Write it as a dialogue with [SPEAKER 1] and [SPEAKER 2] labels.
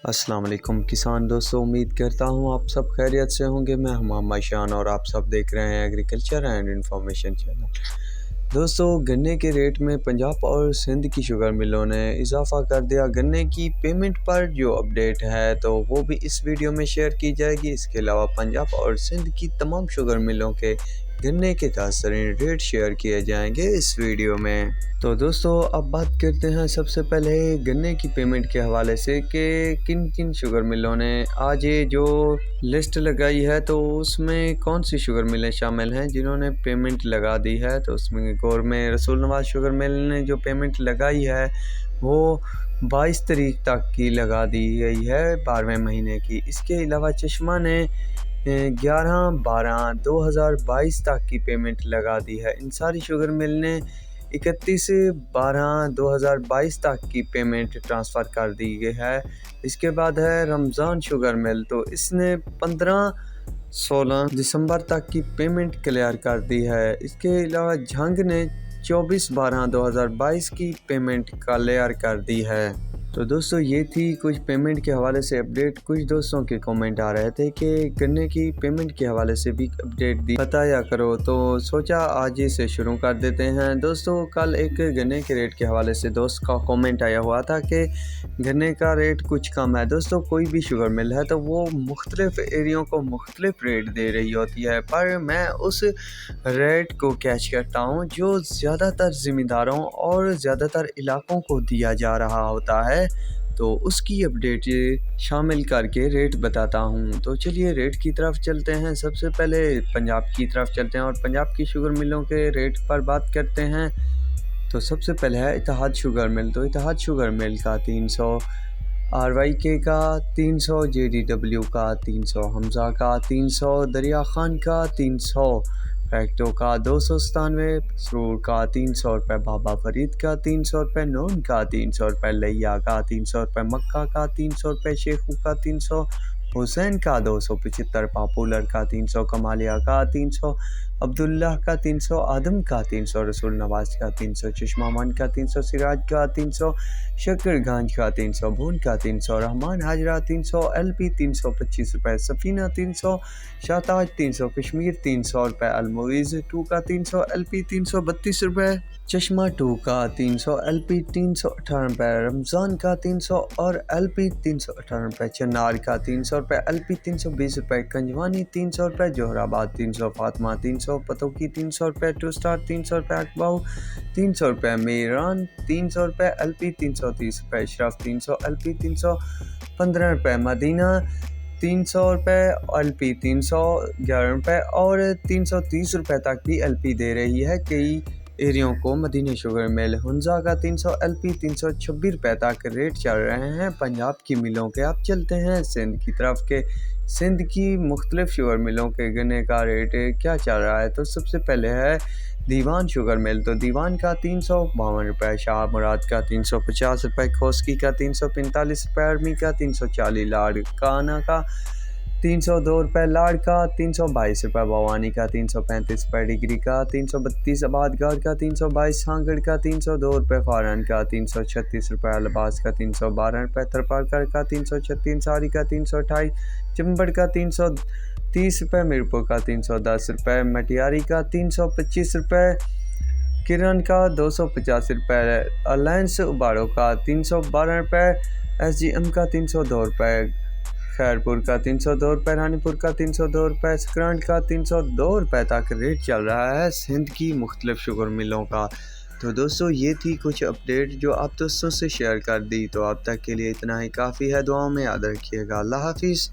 [SPEAKER 1] अस्सलाम वालेकुम किसान दोस्तों, उम्मीद करता हूँ आप सब खैरियत से होंगे। मैं हूं मोहम्मद शान और आप सब देख रहे हैं एग्रीकल्चर एंड इंफॉर्मेशन चैनल। दोस्तों, गन्ने के रेट में पंजाब और सिंध की शुगर मिलों ने इजाफा कर दिया। गन्ने की पेमेंट पर जो अपडेट है तो वो भी इस वीडियो में शेयर की जाएगी। इसके अलावा पंजाब और सिंध की तमाम शुगर मिलों के गन्ने के ताज़तरीन रेट शेयर किए जाएंगे इस वीडियो में। तो दोस्तों, अब बात करते हैं सबसे पहले गन्ने की पेमेंट के हवाले से कि किन किन शुगर मिलों ने आज ये जो लिस्ट लगाई है तो उसमें कौन सी शुगर मिलें शामिल हैं जिन्होंने पेमेंट लगा दी है। तो उसमें गौर में रसूल नवाज शुगर मिल ने जो पेमेंट लगाई है वो 22 तारीख तक की लगा दी गई है 12वें महीने की। इसके अलावा चश्मा ने 11/12/2022 तक की पेमेंट लगा दी है। इंसारी शुगर मिल ने 31/12/2022 तक की पेमेंट ट्रांसफ़र कर दी गई है। इसके बाद है रमज़ान शुगर मिल, तो इसने 15-16 दिसंबर तक की पेमेंट क्लियर कर दी है। इसके अलावा झंग ने 24/12/2022 की पेमेंट क्लियर कर दी है। तो दोस्तों, ये थी कुछ पेमेंट के हवाले से अपडेट। कुछ दोस्तों के कमेंट आ रहे थे कि गन्ने की पेमेंट के हवाले से भी अपडेट दी बताया करो, तो सोचा आज ही से शुरू कर देते हैं। दोस्तों, कल एक गन्ने के रेट के हवाले से दोस्त का कमेंट आया हुआ था कि गन्ने का रेट कुछ कम है। दोस्तों, कोई भी शुगर मिल है तो वो मुख्तलिफ एरियो को मुख्तलिफ रेट दे रही होती है, पर मैं उस रेट को कैच करता हूँ जो ज़्यादातर ज़िम्मेदारों और ज़्यादातर इलाकों को दिया जा रहा होता है, तो उसकी अपडेट शामिल करके रेट बताता हूँ। तो चलिए रेट की तरफ चलते हैं। सबसे पहले पंजाब की तरफ चलते हैं और पंजाब की शुगर मिलों के रेट पर बात करते हैं। तो सबसे पहले है इत्तेहाद शुगर मिल। तो इत्तेहाद शुगर मिल का 300, RYK का 300, JDW का 300, हमजा का 300, दरिया खान का 300, फैक्टो का 297, सरूर का 300 रुपये, बाबा फरीद का 300 रुपये, नून का 300 रुपये, लिया का 300 रुपये, मक्का का 300 रुपये, शेखू का 300, हुसैन का 275, पॉपुलर का 300, कमालिया का 300, अब्दुल्ला का 300, आदम का 300, रसूल नवाज का 300, चश्मामान का 300, सिराज का 300, शक्करगंज का 300, भून का 300, रहमान हाजरा 300, LP 325 रुपये, सफ़ीना 300, शाहताज 300, कश्मीर 300 रुपये, अलमुइज़ 2 का 300, LP 332 रुपये, चश्मा 2 का 300, LP 318 रुपये, रमज़ान का 300 और LP 318 रुपये, चनार का 300 रुपये, LP 320 रुपये, कंजवानी 300 रुपये, जोहराबाद 300, फातमा 300, पतोकी 300 रुपये, टू स्टार 300 रुपये, अकबाऊ 300 रुपये, मीरान 300 रुपये, LP 330 रुपये, अशरफ 300, LP 315 रुपये, मदीना 300 रुपये, LP 311 रुपये और 330 रुपये तक भी LP दे रही है कई एरियो को मदीना शुगर मिल। हुंजा का 300, LP 326 रुपये तक रेट चल रहे हैं पंजाब की मिलों के। अब चलते हैं सिंध की तरफ के सिंध की मुख्तलिफ शुगर मिलों के गन्ने का रेट क्या चल रहा है। तो सबसे पहले है दीवान शुगर मिल। तो दीवान का 352 रुपये, शाह मुराद का 350 रुपये, खोसकी का 345 रुपये, अर्मी का 340, लाड़काना का 302 रुपये, लाड़ का 322 रुपये, भवानी का 335 रुपये, डिग्री का 332, आबादगार का 322, सांगड़ का 302 रुपये, फारन का 336 रुपये, अलबास का 312 रुपये, थरपारकर का 336, सारी का 328, चंबड़ का 330 रुपये, मीरपुर का 310 रुपये, मटियारी का 325 रुपये, किरण का 250 रुपये, अलायंस उबाड़ो का 312 रुपये, SGM का 302 रुपये, खैरपुर का 302 रुपये, रानीपुर का 302 रुपये, सकरांड का 302 रुपये तक रेट चल रहा है सिंध की मुख्तलिफ शुगर मिलों का। तो दोस्तों, ये थी कुछ अपडेट जो आप दोस्तों से शेयर कर दी। तो अब तक के लिए इतना ही काफ़ी है। दुआओं में याद रखिएगा। अल्लाह हाफिज़।